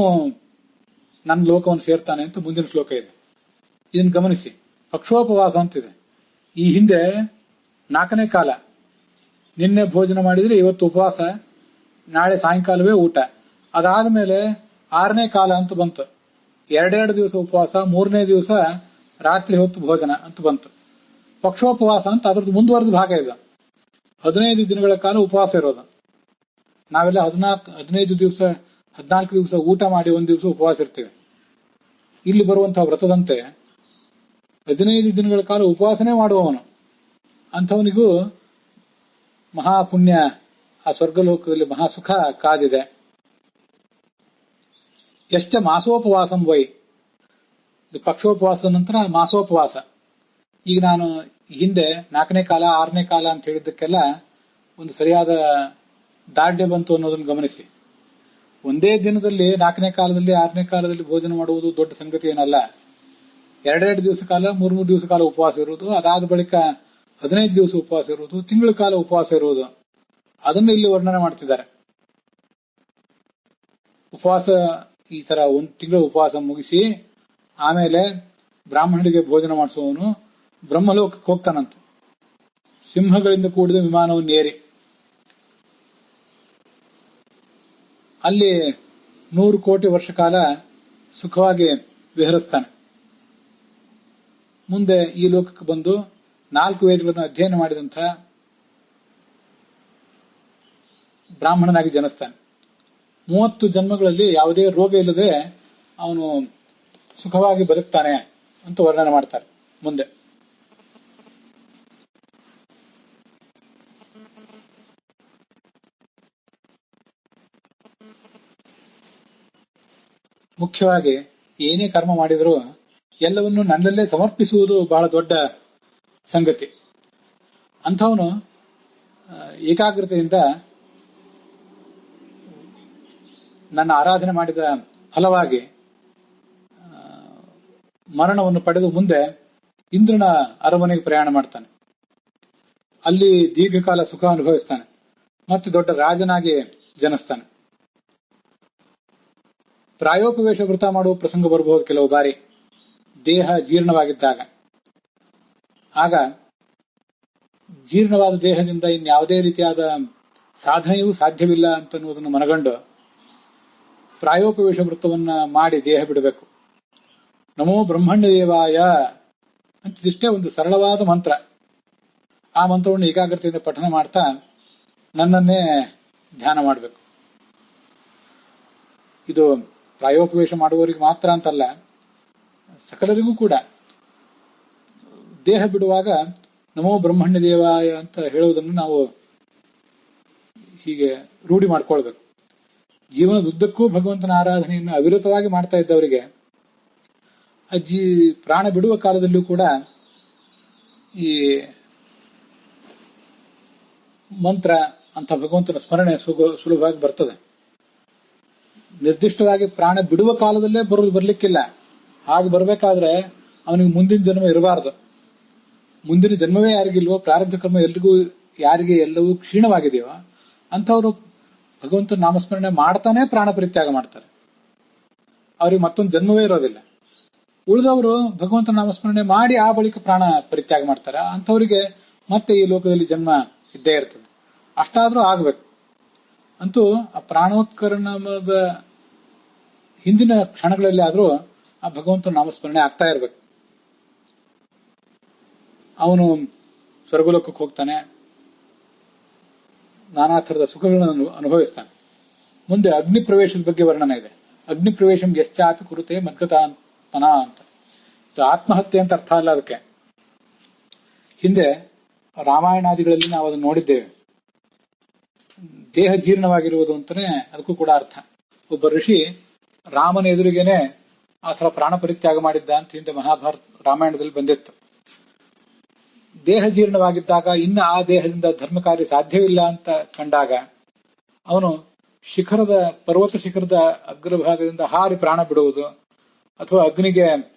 ನನ್ನ ಲೋಕವನ್ನು ಸೇರ್ತಾನೆ ಅಂತ ಮುಂದಿನ ಶ್ಲೋಕ ಇದೆ. ಇದನ್ನು ಗಮನಿಸಿ. ಪಕ್ಷೋಪವಾಸ ಅಂತಿದೆ. ಈ ಹಿಂದೆ 4ನೇ ಕಾಲ, ನಿನ್ನೆ ಭೋಜನ ಮಾಡಿದ್ರೆ ಇವತ್ತು ಉಪವಾಸ, ನಾಳೆ ಸಾಯಂಕಾಲವೇ ಊಟ. ಅದಾದ ಮೇಲೆ 6ನೇ ಕಾಲ ಅಂತ ಬಂತು. 2 ದಿವಸ ಉಪವಾಸ, 3ನೇ ದಿವಸ ರಾತ್ರಿ ಹೊತ್ತು ಭೋಜನ ಅಂತ ಬಂತು. ಪಕ್ಷೋಪವಾಸ ಅಂತ ಅದ್ರದ್ದು ಮುಂದುವರೆದ ಭಾಗ ಇದೆ. 15 ದಿನಗಳ ಕಾಲ ಉಪವಾಸ ಇರೋದು. ನಾವೆಲ್ಲ 15 ದಿವಸ 14 ದಿವಸ ಊಟ ಮಾಡಿ 1 ದಿವಸ ಉಪವಾಸ ಇರ್ತೇವೆ. ಇಲ್ಲಿ ಬರುವಂತಹ ವ್ರತದಂತೆ 15 ದಿನಗಳ ಕಾಲ ಉಪವಾಸನೆ ಮಾಡುವವನು ಅಂಥವನಿಗೂ ಮಹಾಪುಣ್ಯ, ಆ ಸ್ವರ್ಗಲೋಕದಲ್ಲಿ ಮಹಾಸುಖ ಕಾದಿದೆ. ಎಷ್ಟ ಮಾಸೋಪವಾಸಂ ವೈ, ಪಕ್ಷೋಪವಾಸದ ನಂತರ ಮಾಸೋಪವಾಸ. ಈಗ ನಾನು ಹಿಂದೆ 4ನೇ ಕಾಲ 6ನೇ ಕಾಲ ಅಂತ ಹೇಳಿದ್ದಕ್ಕೆಲ್ಲ ಒಂದು ಸರಿಯಾದ ದಾರ್ಢ್ಯ ಬಂತು ಅನ್ನೋದನ್ನು ಗಮನಿಸಿ. ಒಂದೇ ದಿನದಲ್ಲಿ 4ನೇ ಕಾಲದಲ್ಲಿ 6ನೇ ಕಾಲದಲ್ಲಿ ಭೋಜನ ಮಾಡುವುದು ದೊಡ್ಡ ಸಂಗತಿ ಏನಲ್ಲ. 2 ದಿವಸ ಕಾಲ 3 ದಿವಸ ಕಾಲ ಉಪವಾಸ ಇರುವುದು, ಅದಾದ ಬಳಿಕ 15 ದಿವಸ ಉಪವಾಸ ಇರುವುದು, ತಿಂಗಳ ಕಾಲ ಉಪವಾಸ ಇರುವುದು, ಅದನ್ನು ಇಲ್ಲಿ ವರ್ಣನೆ ಮಾಡ್ತಿದ್ದಾರೆ. ಉಪವಾಸ ಈ ತರ 1 ತಿಂಗಳ ಉಪವಾಸ ಮುಗಿಸಿ ಆಮೇಲೆ ಬ್ರಾಹ್ಮಣರಿಗೆ ಭೋಜನ ಮಾಡಿಸುವವನು ಬ್ರಹ್ಮಲೋಕಕ್ಕೆ ಹೋಗ್ತಾನಂತೆ. ಸಿಂಹಗಳಿಂದ ಕೂಡಿದ ವಿಮಾನವನ್ನು ಏರಿ ಅಲ್ಲಿ 100 ಕೋಟಿ ವರ್ಷ ಕಾಲ ಸುಖವಾಗಿ ವಿಹರಿಸ್ತಾನೆ. ಮುಂದೆ ಈ ಲೋಕಕ್ಕೆ ಬಂದು 4 ವೇದಗಳನ್ನು ಅಧ್ಯಯನ ಮಾಡಿದಂಥ ಬ್ರಾಹ್ಮಣನಾಗಿ ಜನಿಸ್ತಾನೆ. 30 ಜನ್ಮಗಳಲ್ಲಿ ಯಾವುದೇ ರೋಗ ಇಲ್ಲದೆ ಅವನು ಸುಖವಾಗಿ ಬದುಕ್ತಾನೆ ಅಂತ ವರ್ಣನೆ ಮಾಡ್ತಾರೆ. ಮುಂದೆ ಮುಖ್ಯವಾಗಿ ಏನೇ ಕರ್ಮ ಮಾಡಿದರೂ ಎಲ್ಲವನ್ನು ನನ್ನಲ್ಲೇ ಸಮರ್ಪಿಸುವುದು ಬಹಳ ದೊಡ್ಡ ಸಂಗತಿ. ಅಂಥವನು ಏಕಾಗ್ರತೆಯಿಂದ ನನ್ನ ಆರಾಧನೆ ಮಾಡಿದ ಫಲವಾಗಿ ಮರಣವನ್ನು ಪಡೆದು ಮುಂದೆ ಇಂದ್ರನ ಅರಮನೆಗೆ ಪ್ರಯಾಣ ಮಾಡ್ತಾನೆ. ಅಲ್ಲಿ ದೀರ್ಘಕಾಲ ಸುಖ ಅನುಭವಿಸ್ತಾನೆ. ಮತ್ತೆ ದೊಡ್ಡ ರಾಜನಾಗಿ ಜನಿಸ್ತಾನೆ. ಪ್ರಾಯೋಪವೇಶ ವೃತ ಮಾಡುವ ಪ್ರಸಂಗ ಬರಬಹುದು ಕೆಲವು ಬಾರಿ, ದೇಹ ಜೀರ್ಣವಾಗಿದ್ದಾಗ. ಆಗ ಜೀರ್ಣವಾದ ದೇಹದಿಂದ ಇನ್ಯಾವುದೇ ರೀತಿಯಾದ ಸಾಧನೆಯೂ ಸಾಧ್ಯವಿಲ್ಲ ಅಂತನ್ನುವುದನ್ನು ಮನಗಂಡು ಪ್ರಾಯೋಪವೇಶ ವೃತ್ತವನ್ನ ಮಾಡಿ ದೇಹ ಬಿಡಬೇಕು. ನಮೋ ಬ್ರಹ್ಮಣ್ಯ ದೇವಾಯ ಅಂತಿಷ್ಟೇ ಒಂದು ಸರಳವಾದ ಮಂತ್ರ. ಆ ಮಂತ್ರವನ್ನು ಏಕಾಗ್ರತೆಯಿಂದ ಪಠನ ಮಾಡ್ತಾ ನನ್ನನ್ನೇ ಧ್ಯಾನ ಮಾಡಬೇಕು. ಇದು ಪ್ರಾಯೋಪವೇಶ ಮಾಡುವವರಿಗೆ ಮಾತ್ರ ಅಂತಲ್ಲ, ಸಕಲರಿಗೂ ಕೂಡ ದೇಹ ಬಿಡುವಾಗ ನಮೋ ಬ್ರಹ್ಮಣ್ಯ ದೇವಾಯ ಅಂತ ಹೇಳುವುದನ್ನು ನಾವು ಹೀಗೆ ರೂಢಿ ಮಾಡ್ಕೊಳ್ಬೇಕು. ಜೀವನದುದ್ದಕ್ಕೂ ಭಗವಂತನ ಆರಾಧನೆಯನ್ನು ಅವಿರತವಾಗಿ ಮಾಡ್ತಾ ಇದ್ದವರಿಗೆ ಪ್ರಾಣ ಬಿಡುವ ಕಾಲದಲ್ಲೂ ಕೂಡ ಈ ಮಂತ್ರ ಅಂತ ಭಗವಂತನ ಸ್ಮರಣೆ ಸುಲಭವಾಗಿ ಬರ್ತದೆ. ನಿರ್ದಿಷ್ಟವಾಗಿ ಪ್ರಾಣ ಬಿಡುವ ಕಾಲದಲ್ಲೇ ಬರ್ಲಿಕ್ಕಿಲ್ಲ. ಹಾಗೆ ಬರಬೇಕಾದ್ರೆ ಅವನಿಗೆ ಮುಂದಿನ ಜನ್ಮ ಇರಬಾರದು. ಮುಂದಿನ ಜನ್ಮವೇ ಯಾರಿಗಿಲ್ವೋ, ಪ್ರಾರಬ್ಧ ಕರ್ಮ ಎಲ್ರಿಗೂ ಯಾರಿಗೆ ಎಲ್ಲವೂ ಕ್ಷೀಣವಾಗಿದೆಯೋ ಅಂಥವರು ಭಗವಂತನ ನಾಮಸ್ಮರಣೆ ಮಾಡ್ತಾನೆ ಪ್ರಾಣ ಪರಿತ್ಯಾಗ ಮಾಡ್ತಾರೆ. ಅವ್ರಿಗೆ ಮತ್ತೊಂದು ಜನ್ಮವೇ ಇರೋದಿಲ್ಲ. ಉಳಿದವರು ಭಗವಂತನ ನಾಮಸ್ಮರಣೆ ಮಾಡಿ ಆ ಬಳಿಕ ಪ್ರಾಣ ಪರಿತ್ಯಾಗ ಮಾಡ್ತಾರೆ. ಅಂಥವರಿಗೆ ಮತ್ತೆ ಈ ಲೋಕದಲ್ಲಿ ಜನ್ಮ ಇದ್ದೇ ಇರ್ತದೆ. ಅಷ್ಟಾದ್ರೂ ಆಗ್ಬೇಕು. ಅಂತೂ ಆ ಪ್ರಾಣೋತ್ಕರಣದ ಹಿಂದಿನ ಕ್ಷಣಗಳಲ್ಲಿ ಆದ್ರೂ ಆ ಭಗವಂತನ ನಾಮಸ್ಮರಣೆ ಆಗ್ತಾ ಇರ್ಬೇಕು. ಅವನು ಸ್ವರ್ಗಲೋಕಕ್ಕೆ ಹೋಗ್ತಾನೆ, ನಾನಾ ಥರದ ಸುಖಗಳನ್ನು ಅನುಭವಿಸ್ತಾನೆ. ಮುಂದೆ ಅಗ್ನಿ ಪ್ರವೇಶದ ಬಗ್ಗೆ ವರ್ಣನೆ ಇದೆ. ಅಗ್ನಿ ಪ್ರವೇಶಂ ಯಶ್ಚಾಪಿ ಕುರುತೆ ಮದ್ಗತಾತ್ಮನ ಅಂತ. ಆತ್ಮಹತ್ಯೆ ಅಂತ ಅರ್ಥ ಅಲ್ಲ ಅದಕ್ಕೆ. ಹಿಂದೆ ರಾಮಾಯಣಾದಿಗಳಲ್ಲಿ ನಾವು ಅದನ್ನು ನೋಡಿದ್ದೇವೆ. ದೇಹ ಜೀರ್ಣವಾಗಿರುವುದು ಅಂತಾನೆ ಅದಕ್ಕೂ ಕೂಡ ಅರ್ಥ. ಒಬ್ಬ ಋಷಿ ರಾಮನ ಎದುರಿಗೇನೆ ಆ ಥರ ಪ್ರಾಣ ಪರಿತ್ಯಾಗ ಮಾಡಿದ್ದ ಅಂತ ಹಿಂದೆ ಮಹಾಭಾರತ ರಾಮಾಯಣದಲ್ಲಿ ಬಂದಿತ್ತು. ದೇಹ ಜೀರ್ಣವಾಗಿದ್ದಾಗ ಇನ್ನು ಆ ದೇಹದಿಂದ ಧರ್ಮ ಕಾರ್ಯ ಸಾಧ್ಯವಿಲ್ಲ ಅಂತ ಕಂಡಾಗ ಅವನು ಪರ್ವತ ಶಿಖರದ ಅಗ್ರಭಾಗದಿಂದ ಹಾರಿ ಪ್ರಾಣ ಬಿಡುವುದು ಅಥವಾ ಅಗ್ನಿಗೆ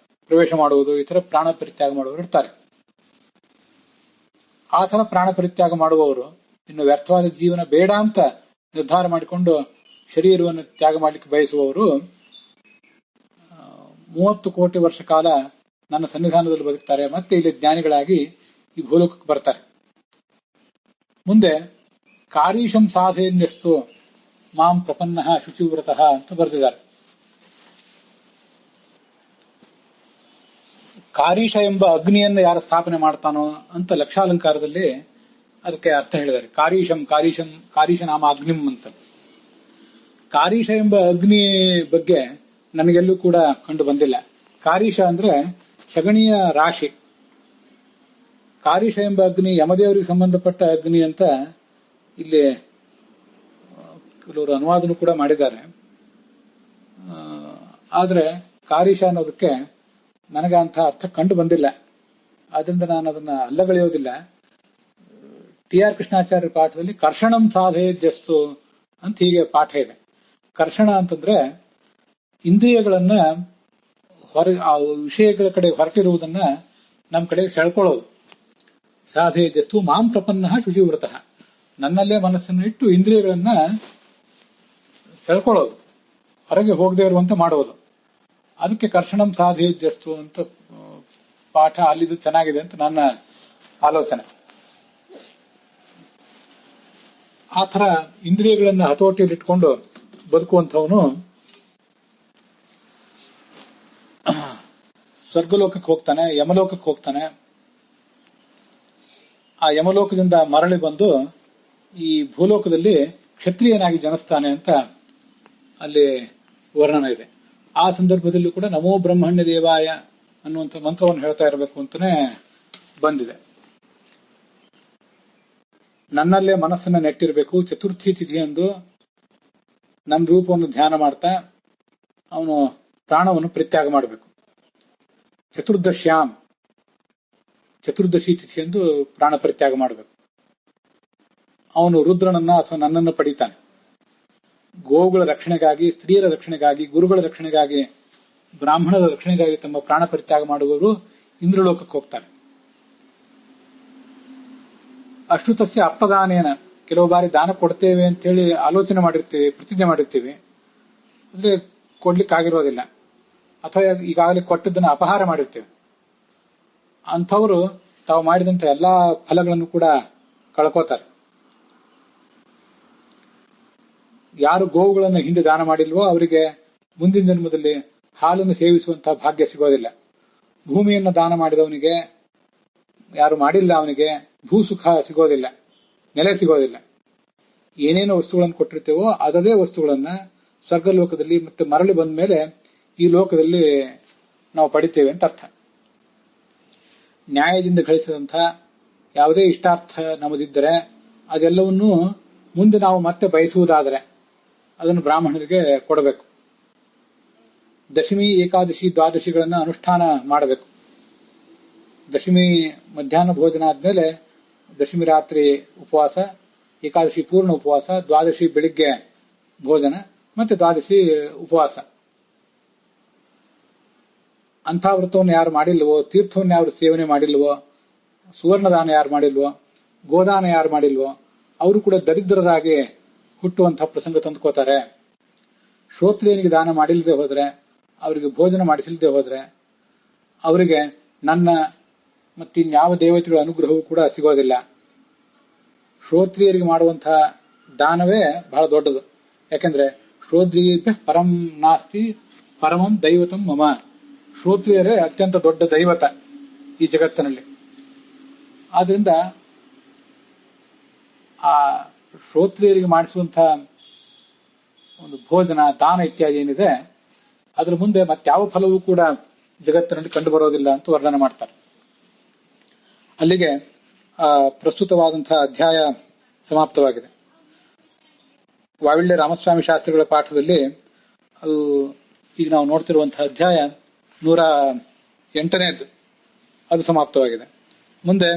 ಪ್ರವೇಶ ಮಾಡುವುದು, ಈ ತರ ಪ್ರಾಣ ಪರಿತ್ಯಾಗ ಮಾಡುವವರು ಇರ್ತಾರೆ. ಆ ತರ ಪ್ರಾಣ ಪರಿತ್ಯಾಗ ಮಾಡುವವರು ಇನ್ನು ವ್ಯರ್ಥವಾದ ಜೀವನ ಬೇಡ ಅಂತ ನಿರ್ಧಾರ ಮಾಡಿಕೊಂಡು ಶರೀರವನ್ನು ತ್ಯಾಗ ಮಾಡಲಿಕ್ಕೆ ಬಯಸುವವರು 30 ಕೋಟಿ ವರ್ಷ ಕಾಲ ನನ್ನ ಸನ್ನಿಧಾನದಲ್ಲಿ ಬದುಕ್ತಾರೆ. ಮತ್ತೆ ಇಲ್ಲಿ ಜ್ಞಾನಿಗಳಾಗಿ ಈ ಭೂಲೋಕಕ್ಕೆ ಬರ್ತಾರೆ. ಮುಂದೆ ಕಾರೀಶಂ ಸಾಧೆಯನ್ನೆಸ್ತು ಮಾಂ ಪ್ರಪನ್ನ ಶುಚಿವ್ರತಃ ಅಂತ ಬರೆದಿದ್ದಾರೆ. ಕಾರೀಶ ಎಂಬ ಅಗ್ನಿಯನ್ನು ಯಾರು ಸ್ಥಾಪನೆ ಮಾಡ್ತಾನೋ ಅಂತ ಲಕ್ಷಾಲಂಕಾರದಲ್ಲಿ ಅದಕ್ಕೆ ಅರ್ಥ ಹೇಳಿದ್ದಾರೆ. ಕಾರೀಶ ನಾಮ ಅಗ್ನಿಂ ಅಂತ. ಕಾರೀಶ ಎಂಬ ಅಗ್ನಿ ಬಗ್ಗೆ ನನಗೆಲ್ಲೂ ಕೂಡ ಕಂಡು ಬಂದಿಲ್ಲ. ಕಾರೀಶ ಅಂದ್ರೆ ಸಗಣಿಯ ರಾಶಿ. ಕಾರೀಶ ಎಂಬ ಅಗ್ನಿ ಯಮದೇವರಿಗೆ ಸಂಬಂಧಪಟ್ಟ ಅಗ್ನಿ ಅಂತ ಇಲ್ಲಿ ಕೆಲವರು ಅನುವಾದನೂ ಕೂಡ ಮಾಡಿದ್ದಾರೆ. ಆದ್ರೆ ಕಾರೀಶ ಅನ್ನೋದಕ್ಕೆ ನನಗೆ ಅಂತ ಅರ್ಥ ಕಂಡು ಬಂದಿಲ್ಲ. ಆದ್ರಿಂದ ನಾನು ಅದನ್ನ ಅಲ್ಲಗಳೆಯೋದಿಲ್ಲ. ಟಿ ಆರ್ ಕೃಷ್ಣಾಚಾರ್ಯ ಪಾಠದಲ್ಲಿ ಕರ್ಷಣಂ ಸಾಧಯೇದ್ಯಸ್ತು ಅಂತ ಹೀಗೆ ಪಾಠ ಇದೆ. ಕರ್ಷಣ ಅಂತಂದ್ರೆ ಇಂದ್ರಿಯಗಳನ್ನ ಆ ವಿಷಯಗಳ ಕಡೆ ಹೊರಟಿರುವುದನ್ನ ನಮ್ಮ ಕಡೆ ಸೆಳ್ಕೊಳ್ಳೋದು. ಸಾಧಯೇದ್ಯಸ್ತು ಮಾಂ ಪ್ರಪನ್ನ ಶುಚಿವ್ರತಃ, ನನ್ನಲ್ಲೇ ಮನಸ್ಸನ್ನು ಇಟ್ಟು ಇಂದ್ರಿಯಗಳನ್ನ ಸೆಳ್ಕೊಳ್ಳೋದು, ಹೊರಗೆ ಹೋಗದೆ ಇರುವಂತೆ ಮಾಡೋದು. ಅದಕ್ಕೆ ಕರ್ಷಣಂ ಸಾಧಯೇದ್ಯಸ್ತು ಅಂತ ಪಾಠ ಅಲ್ಲಿದ್ದು ಚೆನ್ನಾಗಿದೆ ಅಂತ ನನ್ನ ಆಲೋಚನೆ. ಆ ಥರ ಇಂದ್ರಿಯಗಳನ್ನ ಹತೋಟಿಯಲ್ಲಿಟ್ಕೊಂಡು ಬದುಕುವಂಥವನು ಸ್ವರ್ಗಲೋಕಕ್ಕೆ ಹೋಗ್ತಾನೆ, ಯಮಲೋಕಕ್ಕೆ ಹೋಗ್ತಾನೆ. ಆ ಯಮಲೋಕದಿಂದ ಮರಳಿ ಬಂದು ಈ ಭೂಲೋಕದಲ್ಲಿ ಕ್ಷತ್ರಿಯನಾಗಿ ಜನಿಸ್ತಾನೆ ಅಂತ ಅಲ್ಲಿ ವರ್ಣನ ಇದೆ. ಆ ಸಂದರ್ಭದಲ್ಲೂ ಕೂಡ ನಮೋ ಬ್ರಹ್ಮಣ್ಯ ದೇವಾಯ ಅನ್ನುವಂಥ ಮಂತ್ರವನ್ನು ಹೇಳ್ತಾ ಇರಬೇಕು ಅಂತಾನೆ ಬಂದಿದೆ. ನನ್ನಲ್ಲೇ ಮನಸ್ಸನ್ನ ನೆಟ್ಟಿರಬೇಕು. ಚತುರ್ಥಿ ತಿಥಿ ಎಂದು ನನ್ನ ರೂಪವನ್ನು ಧ್ಯಾನ ಮಾಡ್ತಾ ಅವನು ಪ್ರಾಣವನ್ನು ಪರಿತ್ಯಾಗ ಮಾಡಬೇಕು. ಚತುರ್ದಶ್ಯಾಂ, ಚತುರ್ದಶಿ ತಿಥಿ ಎಂದು ಪ್ರಾಣ ಪರಿತ್ಯಾಗ ಮಾಡಬೇಕು. ಅವನು ರುದ್ರನನ್ನ ಅಥವಾ ನನ್ನನ್ನು ಪಡಿತಾನೆ. ಗೋವುಗಳ ರಕ್ಷಣೆಗಾಗಿ, ಸ್ತ್ರೀಯರ ರಕ್ಷಣೆಗಾಗಿ, ಗುರುಗಳ ರಕ್ಷಣೆಗಾಗಿ, ಬ್ರಾಹ್ಮಣರ ರಕ್ಷಣೆಗಾಗಿ ತಮ್ಮ ಪ್ರಾಣ ಪರಿತ್ಯಾಗ ಮಾಡುವವರು ಇಂದ್ರಲೋಕಕ್ಕೆ ಹೋಗ್ತಾರೆ. ಅಶ್ರುತಸ್ಯ ಅಪ್ರದಾನೇನ, ಕೆಲವು ಬಾರಿ ದಾನ ಕೊಡ್ತೇವೆ ಅಂತೇಳಿ ಆಲೋಚನೆ ಮಾಡಿರ್ತೀವಿ, ಪ್ರತಿಜ್ಞೆ ಮಾಡಿರ್ತೀವಿ, ಅಂದ್ರೆ ಕೊಡ್ಲಿಕ್ಕಾಗಿರೋದಿಲ್ಲ, ಅಥವಾ ಈಗಾಗಲೇ ಕೊಟ್ಟದ್ದನ್ನು ಅಪಹಾರ ಮಾಡಿರ್ತೇವೆ. ಅಂಥವರು ತಾವು ಮಾಡಿದಂತ ಎಲ್ಲಾ ಫಲಗಳನ್ನು ಕೂಡ ಕಳ್ಕೋತಾರೆ. ಯಾರು ಗೋವುಗಳನ್ನು ಹಿಂದೆ ದಾನ ಮಾಡಿಲ್ವೋ ಅವರಿಗೆ ಮುಂದಿನ ಜನ್ಮದಲ್ಲಿ ಹಾಲನ್ನು ಸೇವಿಸುವಂತಹ ಭಾಗ್ಯ ಸಿಗೋದಿಲ್ಲ. ಭೂಮಿಯನ್ನು ದಾನ ಮಾಡಿದವನಿಗೆ, ಯಾರು ಮಾಡಿಲ್ಲ ಅವನಿಗೆ ಭೂಸುಖ ಸಿಗೋದಿಲ್ಲ, ನೆಲೆ ಸಿಗೋದಿಲ್ಲ. ಏನೇನು ವಸ್ತುಗಳನ್ನು ಕೊಟ್ಟಿರ್ತೇವೋ ಅದೇ ವಸ್ತುಗಳನ್ನ ಸ್ವರ್ಗಲೋಕದಲ್ಲಿ ಮತ್ತೆ ಮರಳಿ ಬಂದ ಮೇಲೆ ಈ ಲೋಕದಲ್ಲಿ ನಾವು ಪಡಿತೇವೆ ಅಂತ ಅರ್ಥ. ನ್ಯಾಯದಿಂದ ಗಳಿಸಿದಂಥ ಯಾವುದೇ ಇಷ್ಟಾರ್ಥ ನಮ್ಮದಿದ್ದರೆ ಅದೆಲ್ಲವನ್ನೂ ಮುಂದೆ ನಾವು ಮತ್ತೆ ಬಯಸುವುದಾದರೆ ಅದನ್ನು ಬ್ರಾಹ್ಮಣರಿಗೆ ಕೊಡಬೇಕು. ದಶಮಿ, ಏಕಾದಶಿ, ದ್ವಾದಶಿಗಳನ್ನ ಅನುಷ್ಠಾನ ಮಾಡಬೇಕು. ದಶಮಿ ಮಧ್ಯಾಹ್ನ ಭೋಜನ ಆದ್ಮೇಲೆ ದಶಮಿ ರಾತ್ರಿ ಉಪವಾಸ, ಏಕಾದಶಿ ಪೂರ್ಣ ಉಪವಾಸ, ದ್ವಾದಶಿ ಬೆಳಿಗ್ಗೆ ಭೋಜನ, ಮತ್ತೆ ದ್ವಾದಶಿ ಉಪವಾಸ. ಅಂಥ ವ್ರತವನ್ನು ಯಾರು ಮಾಡಿಲ್ವೋ, ತೀರ್ಥವನ್ನು ಯಾರು ಸೇವನೆ ಮಾಡಿಲ್ವೋ, ಸುವರ್ಣದಾನ ಯಾರು ಮಾಡಿಲ್ವೋ, ಗೋದಾನ ಯಾರು ಮಾಡಿಲ್ವೋ ಅವರು ಕೂಡ ದರಿದ್ರರಾಗಿ ಹುಟ್ಟುವಂತಹ ಪ್ರಸಂಗ ತಂದುಕೋತಾರೆ. ಶ್ರೋತ್ರಿಯನಿಗೆ ದಾನ ಮಾಡಿಲ್ಲದೆ ಹೋದ್ರೆ, ಅವರಿಗೆ ಭೋಜನ ಮಾಡಿಸಿಲ್ಲದೆ ಹೋದ್ರೆ ಅವರಿಗೆ ನನ್ನ ಮತ್ತಿನ್ಯಾವ ದೇವತೆಗಳ ಅನುಗ್ರಹವೂ ಕೂಡ ಸಿಗೋದಿಲ್ಲ. ಶ್ರೋತ್ರಿಯರಿಗೆ ಮಾಡುವಂತಹ ದಾನವೇ ಬಹಳ ದೊಡ್ಡದು. ಯಾಕೆಂದ್ರೆ ಶ್ರೋತ್ರಿಯ ಪರಂ ನಾಸ್ತಿ ಪರಮಂ ದೈವತಂ ಮಮ, ಶ್ರೋತ್ರಿಯರೇ ಅತ್ಯಂತ ದೊಡ್ಡ ದೈವತ ಈ ಜಗತ್ತಿನಲ್ಲಿ. ಆದ್ರಿಂದ ಆ ಶ್ರೋತ್ರಿಯರಿಗೆ ಮಾಡಿಸುವಂತಹ ಒಂದು ಭೋಜನ, ದಾನ ಇತ್ಯಾದಿ ಏನಿದೆ ಅದ್ರ ಮುಂದೆ ಮತ್ಯಾವ ಫಲವೂ ಕೂಡ ಜಗತ್ತಿನಲ್ಲಿ ಕಂಡು ಬರೋದಿಲ್ಲ ಅಂತ ವರ್ಣನೆ ಮಾಡ್ತಾರೆ. ಅಲ್ಲಿಗೆ ಪ್ರಸ್ತುತವಾದಂತಹ ಅಧ್ಯಾಯ ಸಮಾಪ್ತವಾಗಿದೆ. ವಾವಿಳ್ಯ ರಾಮಸ್ವಾಮಿ ಶಾಸ್ತ್ರಿಗಳ ಪಾಠದಲ್ಲಿ ಅದು ಈಗ ನಾವು ನೋಡ್ತಿರುವಂತಹ ಅಧ್ಯಾಯ 108ನೇದು ಅದು ಸಮಾಪ್ತವಾಗಿದೆ. ಮುಂದೆ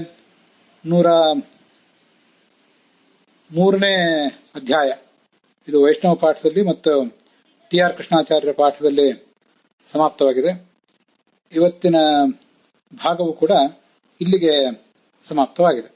103ನೇ ಅಧ್ಯಾಯ ಇದು ವೈಷ್ಣವ ಪಾಠದಲ್ಲಿ ಮತ್ತು ಟಿ ಆರ್ ಕೃಷ್ಣಾಚಾರ್ಯರ ಪಾಠದಲ್ಲಿ ಸಮಾಪ್ತವಾಗಿದೆ. ಇವತ್ತಿನ ಭಾಗವು ಕೂಡ ಇಲ್ಲಿಗೆ ಸಮಾಪ್ತವಾಗಿದೆ.